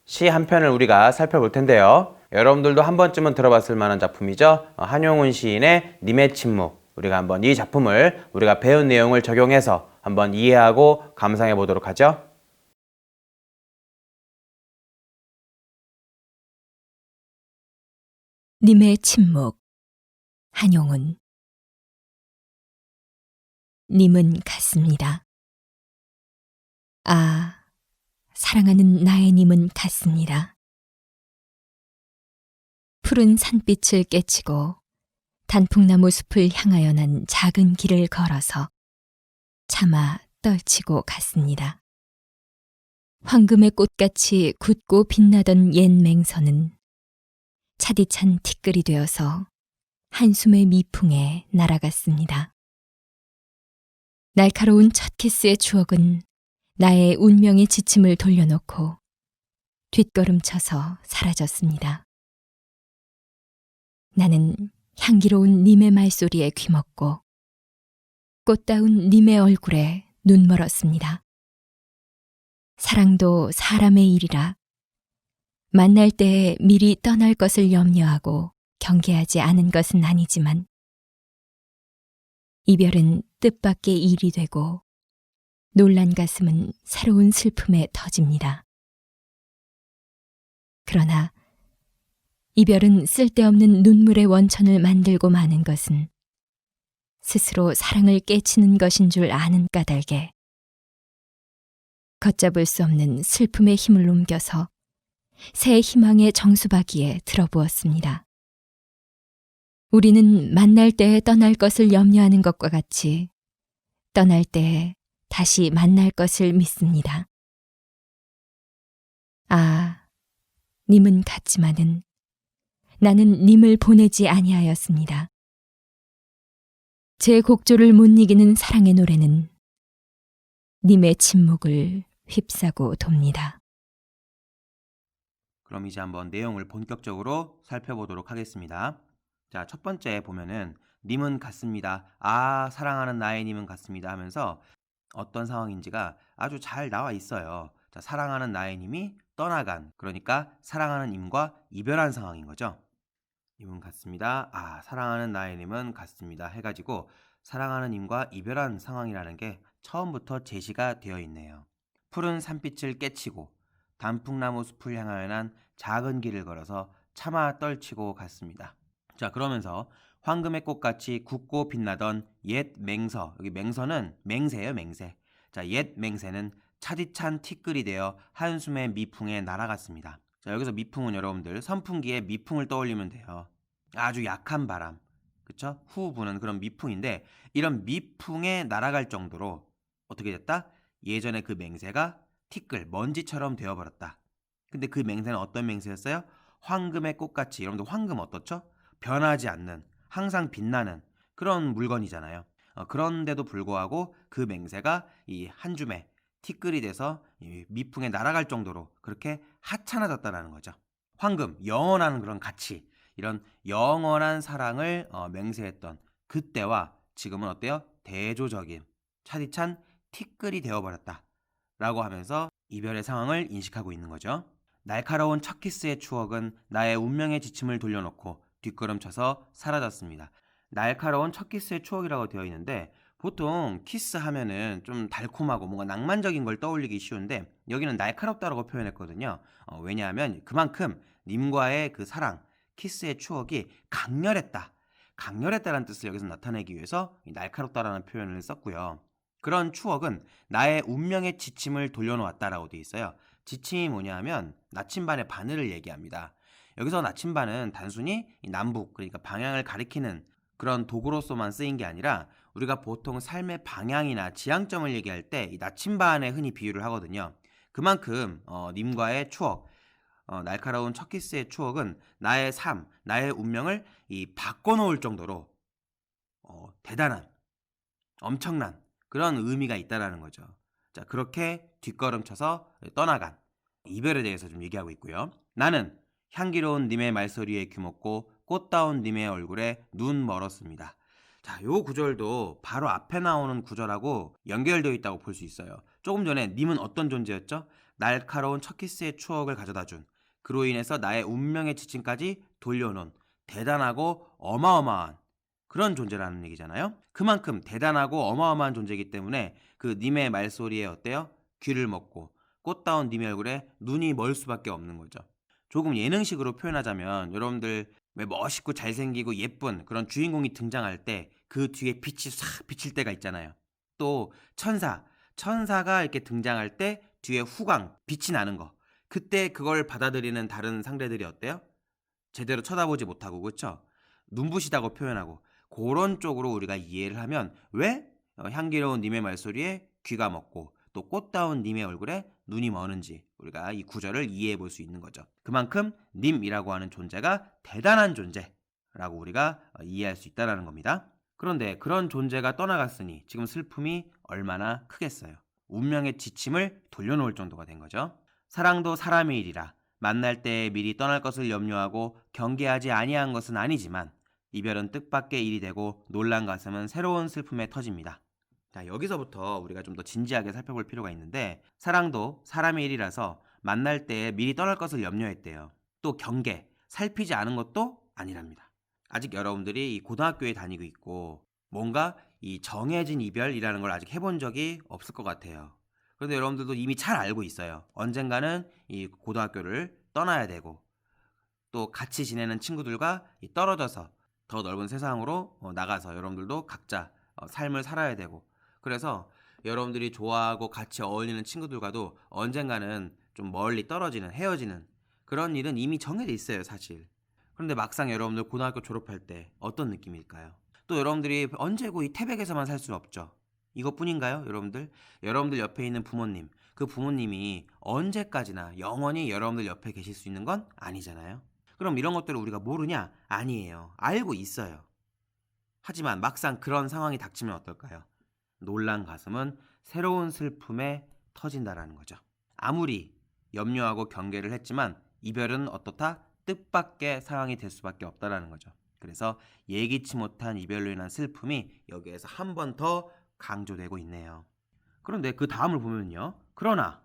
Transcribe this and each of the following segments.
시 한 편을 우리가 살펴볼 텐데요. 여러분들도 한 번쯤은 들어봤을 만한 작품이죠. 한용운 시인의 님의 침묵. 우리가 한번 이 작품을 우리가 배운 내용을 적용해서 한번 이해하고 감상해 보도록 하죠. 님의 침묵. 한용운. 님은 같습니다. 아, 사랑하는 나의 님은 같습니다. 푸른 산빛을 깨치고 단풍나무 숲을 향하여 난 작은 길을 걸어서 차마 떨치고 갔습니다. 황금의 꽃같이 굳고 빛나던 옛 맹서는 차디찬 티끌이 되어서 한숨의 미풍에 날아갔습니다. 날카로운 첫 키스의 추억은 나의 운명의 지침을 돌려놓고 뒷걸음쳐서 사라졌습니다. 나는 향기로운 님의 말소리에 귀먹고 꽃다운 님의 얼굴에 눈멀었습니다. 사랑도 사람의 일이라 만날 때에 미리 떠날 것을 염려하고 경계하지 않은 것은 아니지만 이별은 뜻밖의 일이 되고 놀란 가슴은 새로운 슬픔에 터집니다. 그러나 이별은 쓸데없는 눈물의 원천을 만들고 마는 것은 스스로 사랑을 깨치는 것인 줄 아는 까닭에 걷잡을 수 없는 슬픔의 힘을 옮겨서 새 희망의 정수박이에 들어부었습니다. 우리는 만날 때에 떠날 것을 염려하는 것과 같이 떠날 때에 다시 만날 것을 믿습니다. 아, 님은 같지만은 나는 님을 보내지 아니하였습니다. 제 곡조를 못 이기는 사랑의 노래는 님의 침묵을 휩싸고 돕니다. 그럼 이제 한번 내용을 본격적으로 살펴보도록 하겠습니다. 자, 첫 번째 보면은 님은 같습니다. 아, 사랑하는 나의 님은 같습니다 하면서 어떤 상황인지가 아주 잘 나와 있어요. 자, 사랑하는 나의 님이 떠나간, 그러니까 사랑하는 님과 이별한 상황인 거죠. 님은 같습니다. 아, 사랑하는 나의 님은 같습니다 해가지고 사랑하는 님과 이별한 상황이라는 게 처음부터 제시가 되어 있네요. 푸른 산빛을 깨치고 단풍나무 숲을 향하여 난 작은 길을 걸어서 차마 떨치고 갔습니다. 자, 그러면서 황금의 꽃같이 굳고 빛나던 옛 맹서, 여기 맹서는 맹세예요, 맹세. 자, 옛 맹세는 차디찬 티끌이 되어 한숨의 미풍에 날아갔습니다. 자, 여기서 미풍은 여러분들 선풍기에 미풍을 떠올리면 돼요. 아주 약한 바람, 그쵸? 후 부는 그런 미풍인데 이런 미풍에 날아갈 정도로 어떻게 됐다? 예전에 그 맹세가 티끌, 먼지처럼 되어버렸다. 근데 그 맹세는 어떤 맹세였어요? 황금의 꽃같이. 여러분들 황금 어떻죠? 변하지 않는, 항상 빛나는 그런 물건이잖아요. 그런데도 불구하고 그 맹세가 이 한 줌의 티끌이 돼서 이 미풍에 날아갈 정도로 그렇게 하찮아졌다는 거죠. 황금, 영원한 그런 가치, 이런 영원한 사랑을 맹세했던 그때와 지금은 어때요? 대조적인 차디찬 티끌이 되어버렸다 라고 하면서 이별의 상황을 인식하고 있는 거죠. 날카로운 첫 키스의 추억은 나의 운명의 지침을 돌려놓고 뒷걸음쳐서 사라졌습니다. 날카로운 첫 키스의 추억이라고 되어 있는데 보통 키스하면은 좀 달콤하고 뭔가 낭만적인 걸 떠올리기 쉬운데 여기는 날카롭다라고 표현했거든요. 왜냐하면 그만큼 님과의 그 사랑, 키스의 추억이 강렬했다. 강렬했다라는 뜻을 여기서 나타내기 위해서 날카롭다라는 표현을 썼고요. 그런 추억은 나의 운명의 지침을 돌려놓았다라고 되어 있어요. 지침이 뭐냐면 나침반의 바늘을 얘기합니다. 여기서 나침반은 단순히 남북, 그러니까 방향을 가리키는 그런 도구로서만 쓰인 게 아니라 우리가 보통 삶의 방향이나 지향점을 얘기할 때 이 나침반에 흔히 비유를 하거든요. 그만큼 님과의 추억, 날카로운 첫 키스의 추억은 나의 삶, 나의 운명을 바꿔놓을 정도로 대단한, 엄청난 그런 의미가 있다라는 거죠. 자, 그렇게 뒷걸음쳐서 떠나간 이별에 대해서 좀 얘기하고 있고요. 나는 향기로운 님의 말소리에 귀먹고 꽃다운 님의 얼굴에 눈 멀었습니다. 자, 요 구절도 바로 앞에 나오는 구절하고 연결되어 있다고 볼 수 있어요. 조금 전에 님은 어떤 존재였죠? 날카로운 첫 키스의 추억을 가져다 준, 그로 인해서 나의 운명의 지침까지 돌려놓은 대단하고 어마어마한 그런 존재라는 얘기잖아요. 그만큼 대단하고 어마어마한 존재이기 때문에 그 님의 말소리에 어때요? 귀를 먹고 꽃다운 님의 얼굴에 눈이 멀 수밖에 없는 거죠. 조금 예능식으로 표현하자면 여러분들 왜 멋있고 잘생기고 예쁜 그런 주인공이 등장할 때 그 뒤에 빛이 싹 비칠 때가 있잖아요. 또 천사가 이렇게 등장할 때 뒤에 후광, 빛이 나는 거. 그때 그걸 받아들이는 다른 상대들이 어때요? 제대로 쳐다보지 못하고, 그렇죠? 눈부시다고 표현하고 그런 쪽으로 우리가 이해를 하면 왜 향기로운 님의 말소리에 귀가 먹고 또 꽃다운 님의 얼굴에 눈이 머는지 우리가 이 구절을 이해해 볼 수 있는 거죠. 그만큼 님이라고 하는 존재가 대단한 존재라고 우리가 이해할 수 있다는 겁니다. 그런데 그런 존재가 떠나갔으니 지금 슬픔이 얼마나 크겠어요. 운명의 지침을 돌려놓을 정도가 된 거죠. 사랑도 사람의 일이라 만날 때 미리 떠날 것을 염려하고 경계하지 아니한 것은 아니지만 이별은 뜻밖의 일이 되고 놀란 가슴은 새로운 슬픔에 터집니다. 자, 여기서부터 우리가 좀 더 진지하게 살펴볼 필요가 있는데 사랑도 사람의 일이라서 만날 때 미리 떠날 것을 염려했대요. 또 경계, 살피지 않은 것도 아니랍니다. 아직 여러분들이 이 고등학교에 다니고 있고 뭔가 이 정해진 이별이라는 걸 아직 해본 적이 없을 것 같아요. 그런데 여러분들도 이미 잘 알고 있어요. 언젠가는 이 고등학교를 떠나야 되고 또 같이 지내는 친구들과 떨어져서 더 넓은 세상으로 나가서 여러분들도 각자 삶을 살아야 되고, 그래서 여러분들이 좋아하고 같이 어울리는 친구들과도 언젠가는 좀 멀리 떨어지는, 헤어지는 그런 일은 이미 정해져 있어요, 사실. 그런데 막상 여러분들 고등학교 졸업할 때 어떤 느낌일까요? 또 여러분들이 언제고 이 태백에서만 살 수는 없죠. 이것뿐인가요, 여러분들? 여러분들 옆에 있는 부모님, 그 부모님이 언제까지나 영원히 여러분들 옆에 계실 수 있는 건 아니잖아요. 그럼 이런 것들을 우리가 모르냐? 아니에요. 알고 있어요. 하지만 막상 그런 상황이 닥치면 어떨까요? 놀란 가슴은 새로운 슬픔에 터진다라는 거죠. 아무리 염려하고 경계를 했지만 이별은 어떻다? 뜻밖의 상황이 될 수밖에 없다라는 거죠. 그래서 예기치 못한 이별로 인한 슬픔이 여기에서 한 번 더 강조되고 있네요. 그런데 그 다음을 보면요. 그러나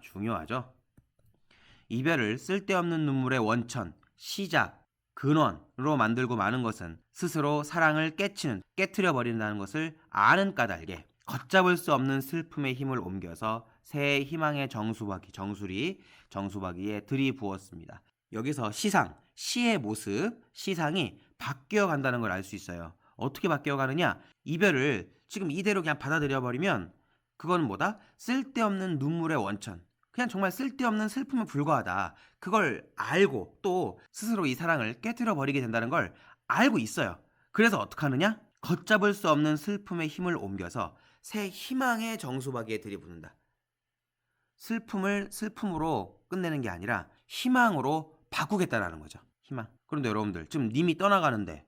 중요하죠. 이별을 쓸데없는 눈물의 원천, 시작, 근원으로 만들고 마는 것은 스스로 사랑을 깨트려 버린다는 것을 아는 까닭에 걷잡을 수 없는 슬픔의 힘을 옮겨서 새 희망의 정수박이에 들이부었습니다. 여기서 시의 모습, 시상이 바뀌어 간다는 걸 알 수 있어요. 어떻게 바뀌어 가느냐? 이별을 지금 이대로 그냥 받아들여 버리면 그건 뭐다? 쓸데없는 눈물의 원천. 그냥 정말 쓸데없는 슬픔에 불과하다. 그걸 알고 또 스스로 이 사랑을 깨트려 버리게 된다는 걸 알고 있어요. 그래서 어떻게 하느냐? 걷잡을 수 없는 슬픔의 힘을 옮겨서 새 희망의 정수박이에 들이붓는다. 슬픔을 슬픔으로 끝내는 게 아니라 희망으로 바꾸겠다라는 거죠. 희망. 그런데 여러분들 지금 님이 떠나가는데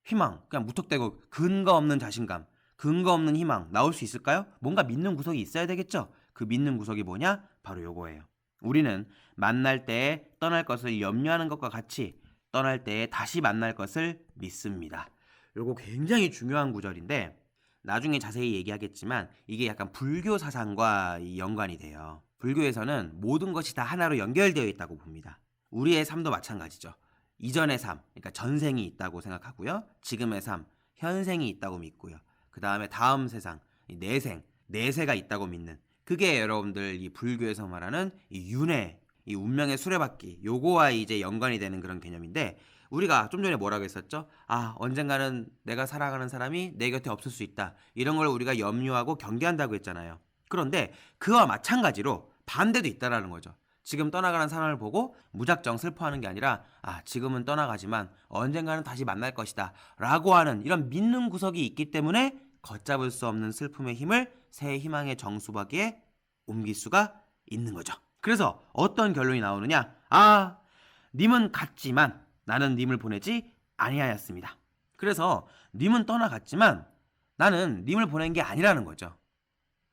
희망, 그냥 무턱대고 근거 없는 자신감, 근거 없는 희망 나올 수 있을까요? 뭔가 믿는 구석이 있어야 되겠죠? 그 믿는 구석이 뭐냐? 바로 요거예요. 우리는 만날 때에 떠날 것을 염려하는 것과 같이 떠날 때에 다시 만날 것을 믿습니다. 요거 굉장히 중요한 구절인데 나중에 자세히 얘기하겠지만 이게 약간 불교 사상과 연관이 돼요. 불교에서는 모든 것이 다 하나로 연결되어 있다고 봅니다. 우리의 삶도 마찬가지죠. 이전의 삶, 그러니까 전생이 있다고 생각하고요. 지금의 삶, 현생이 있다고 믿고요. 그 다음에 다음 세상, 내세가 있다고 믿는, 그게 여러분들 이 불교에서 말하는 이 윤회, 이 운명의 수레바퀴, 요거와 이제 연관이 되는 그런 개념인데, 우리가 좀 전에 뭐라고 했었죠? 언젠가는 내가 사랑하는 사람이 내 곁에 없을 수 있다. 이런 걸 우리가 염려하고 경계한다고 했잖아요. 그런데 그와 마찬가지로 반대도 있다라는 거죠. 지금 떠나가는 사람을 보고 무작정 슬퍼하는 게 아니라 지금은 떠나가지만 언젠가는 다시 만날 것이다 라고 하는 이런 믿는 구석이 있기 때문에 걷잡을 수 없는 슬픔의 힘을 새 희망의 정수박이에 옮길 수가 있는 거죠. 그래서 어떤 결론이 나오느냐? 님은 갔지만 나는 님을 보내지 아니하였습니다. 그래서 님은 떠나갔지만 나는 님을 보낸 게 아니라는 거죠.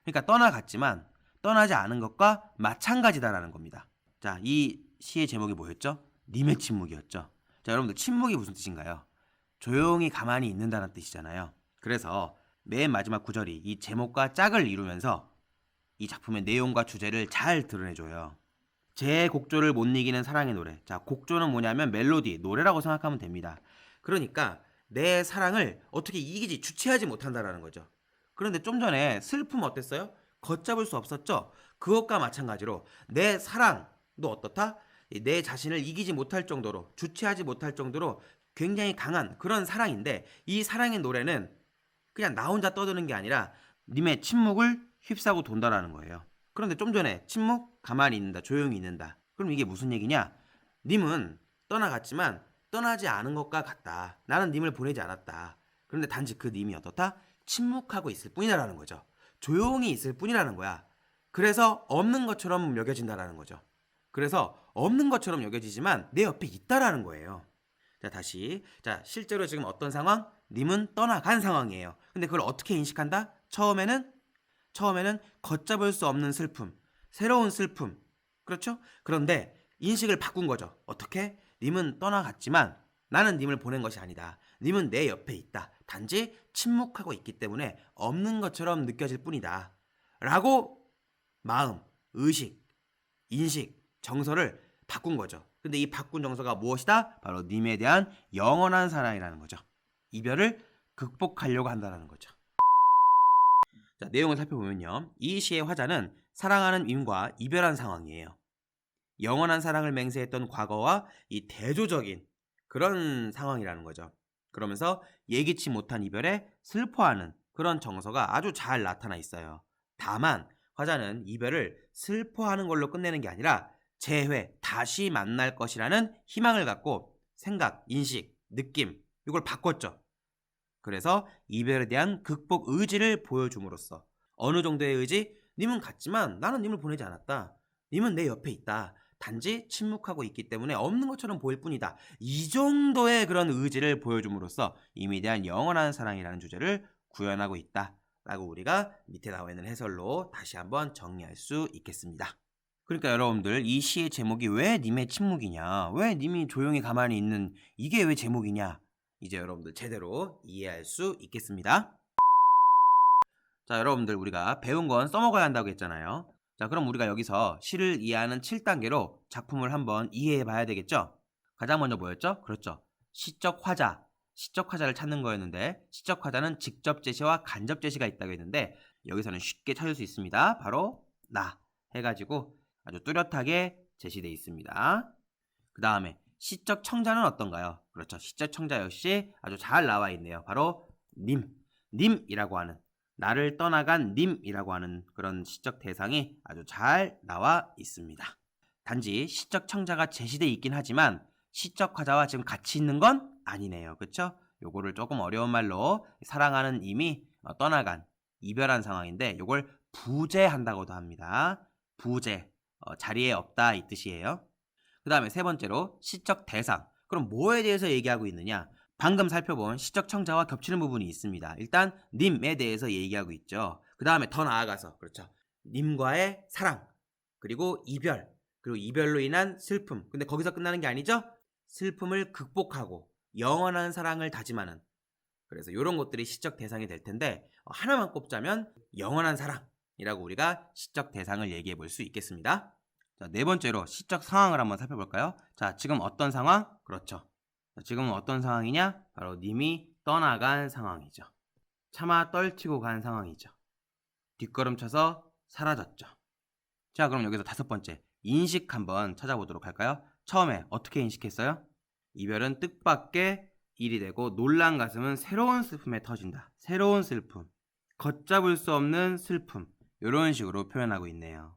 그러니까 떠나갔지만 떠나지 않은 것과 마찬가지다라는 겁니다. 자, 이 시의 제목이 뭐였죠? 님의 침묵이었죠. 자, 여러분들 침묵이 무슨 뜻인가요? 조용히 가만히 있는다는 뜻이잖아요. 그래서 맨 마지막 구절이 이 제목과 짝을 이루면서 이 작품의 내용과 주제를 잘 드러내줘요. 제 곡조를 못 이기는 사랑의 노래. 자, 곡조는 뭐냐면 멜로디, 노래라고 생각하면 됩니다. 그러니까 내 사랑을 어떻게 이기지, 주체하지 못한다라는 거죠. 그런데 좀 전에 슬픔 어땠어요? 걷잡을 수 없었죠? 그것과 마찬가지로 내 사랑도 어떻다? 내 자신을 이기지 못할 정도로, 주체하지 못할 정도로 굉장히 강한 그런 사랑인데, 이 사랑의 노래는 그냥 나 혼자 떠드는 게 아니라 님의 침묵을 휩싸고 돈다라는 거예요. 그런데 좀 전에 침묵, 가만히 있는다, 조용히 있는다. 그럼 이게 무슨 얘기냐? 님은 떠나갔지만 떠나지 않은 것과 같다. 나는 님을 보내지 않았다. 그런데 단지 그 님이 어떻다? 침묵하고 있을 뿐이라는 거죠. 조용히 있을 뿐이라는 거야. 그래서 없는 것처럼 여겨진다라는 거죠. 그래서 없는 것처럼 여겨지지만 내 옆에 있다라는 거예요. 자, 다시. 자, 실제로 지금 어떤 상황? 님은 떠나간 상황이에요. 근데 그걸 어떻게 인식한다? 처음에는 걷잡을 수 없는 슬픔, 새로운 슬픔. 그렇죠? 그런데 인식을 바꾼 거죠. 어떻게? 님은 떠나갔지만 나는 님을 보낸 것이 아니다. 님은 내 옆에 있다. 단지 침묵하고 있기 때문에 없는 것처럼 느껴질 뿐이다. 라고 마음, 의식, 인식, 정서를 바꾼 거죠. 근데 이 바꾼 정서가 무엇이다? 바로 님에 대한 영원한 사랑이라는 거죠. 이별을 극복하려고 한다는 거죠. 자, 내용을 살펴보면요. 이 시의 화자는 사랑하는 임과 이별한 상황이에요. 영원한 사랑을 맹세했던 과거와 이 대조적인 그런 상황이라는 거죠. 그러면서 예기치 못한 이별에 슬퍼하는 그런 정서가 아주 잘 나타나 있어요. 다만 화자는 이별을 슬퍼하는 걸로 끝내는 게 아니라 재회, 다시 만날 것이라는 희망을 갖고 생각, 인식, 느낌 이걸 바꿨죠. 그래서 이별에 대한 극복 의지를 보여줌으로써 어느 정도의 의지? 님은 갔지만 나는 님을 보내지 않았다. 님은 내 옆에 있다. 단지 침묵하고 있기 때문에 없는 것처럼 보일 뿐이다. 이 정도의 그런 의지를 보여줌으로써 임에 대한 영원한 사랑이라는 주제를 구현하고 있다. 라고 우리가 밑에 나와 있는 해설로 다시 한번 정리할 수 있겠습니다. 그러니까 여러분들 이 시의 제목이 왜 님의 침묵이냐, 왜 님이 조용히 가만히 있는 이게 왜 제목이냐, 이제 여러분들 제대로 이해할 수 있겠습니다. 자, 여러분들 우리가 배운 건 써먹어야 한다고 했잖아요. 자, 그럼 우리가 여기서 시를 이해하는 7단계로 작품을 한번 이해해 봐야 되겠죠? 가장 먼저 뭐였죠? 그렇죠. 시적 화자. 시적 화자를 찾는 거였는데, 시적 화자는 직접 제시와 간접 제시가 있다고 했는데, 여기서는 쉽게 찾을 수 있습니다. 바로 나 해가지고 아주 뚜렷하게 제시되어 있습니다. 그 다음에 시적 청자는 어떤가요? 그렇죠. 시적 청자 역시 아주 잘 나와 있네요. 바로 님이라고 하는, 나를 떠나간 님이라고 하는 그런 시적 대상이 아주 잘 나와 있습니다. 단지 시적 청자가 제시되어 있긴 하지만 시적 화자와 지금 같이 있는 건 아니네요. 그렇죠? 요거를 조금 어려운 말로 사랑하는 임이 떠나간, 이별한 상황인데 요걸 부재한다고도 합니다. 부재, 자리에 없다 이 뜻이에요. 그 다음에 세 번째로 시적 대상. 그럼 뭐에 대해서 얘기하고 있느냐? 방금 살펴본 시적 청자와 겹치는 부분이 있습니다. 일단 님에 대해서 얘기하고 있죠. 그 다음에 더 나아가서 그렇죠. 님과의 사랑, 그리고 이별, 그리고 이별로 인한 슬픔. 근데 거기서 끝나는 게 아니죠? 슬픔을 극복하고 영원한 사랑을 다짐하는. 그래서 이런 것들이 시적 대상이 될 텐데 하나만 꼽자면 영원한 사랑이라고 우리가 시적 대상을 얘기해 볼 수 있겠습니다. 자, 네 번째로 시적 상황을 한번 살펴볼까요? 자, 지금 어떤 상황? 그렇죠. 지금은 어떤 상황이냐? 바로 님이 떠나간 상황이죠. 차마 떨치고 간 상황이죠. 뒷걸음쳐서 사라졌죠. 자, 그럼 여기서 다섯 번째, 인식 한번 찾아보도록 할까요? 처음에 어떻게 인식했어요? 이별은 뜻밖의 일이 되고 놀란 가슴은 새로운 슬픔에 터진다. 새로운 슬픔, 걷잡을 수 없는 슬픔, 이런 식으로 표현하고 있네요.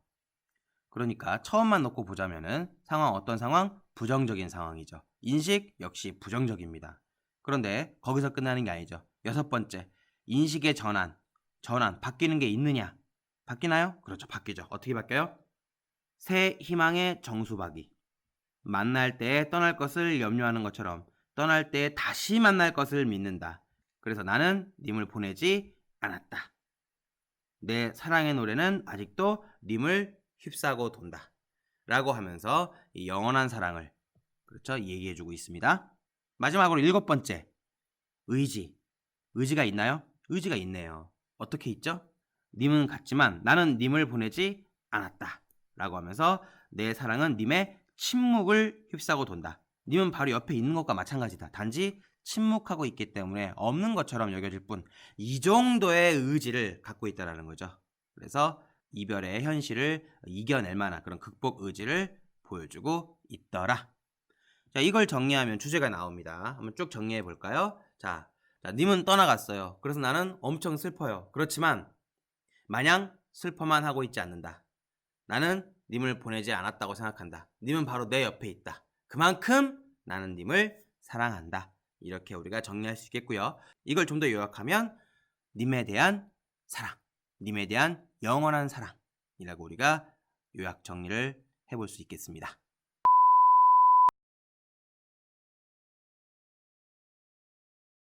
그러니까 처음만 놓고 보자면은 상황 어떤 상황? 부정적인 상황이죠. 인식 역시 부정적입니다. 그런데 거기서 끝나는 게 아니죠. 여섯 번째, 인식의 전환, 바뀌는 게 있느냐? 바뀌나요? 그렇죠, 바뀌죠. 어떻게 바뀌어요? 새 희망의 정수박이. 만날 때에 떠날 것을 염려하는 것처럼 떠날 때에 다시 만날 것을 믿는다. 그래서 나는 님을 보내지 않았다. 내 사랑의 노래는 아직도 님을 휩싸고 돈다. 라고 하면서 이 영원한 사랑을 그렇죠 얘기해주고 있습니다. 마지막으로 일곱 번째, 의지가 있나요? 의지가 있네요. 어떻게 있죠? 님은 갔지만 나는 님을 보내지 않았다 라고 하면서 내 사랑은 님의 침묵을 휩싸고 돈다. 님은 바로 옆에 있는 것과 마찬가지다. 단지 침묵하고 있기 때문에 없는 것처럼 여겨질 뿐, 이 정도의 의지를 갖고 있다는 거죠. 그래서 이별의 현실을 이겨낼 만한 그런 극복 의지를 보여주고 있더라. 자, 이걸 정리하면 주제가 나옵니다. 한번 쭉 정리해 볼까요? 자, 님은 떠나갔어요. 그래서 나는 엄청 슬퍼요. 그렇지만 마냥 슬퍼만 하고 있지 않는다. 나는 님을 보내지 않았다고 생각한다. 님은 바로 내 옆에 있다. 그만큼 나는 님을 사랑한다. 이렇게 우리가 정리할 수 있겠고요. 이걸 좀 더 요약하면 님에 대한 사랑, 님에 대한 영원한 사랑이라고 우리가 요약 정리를 해볼 수 있겠습니다.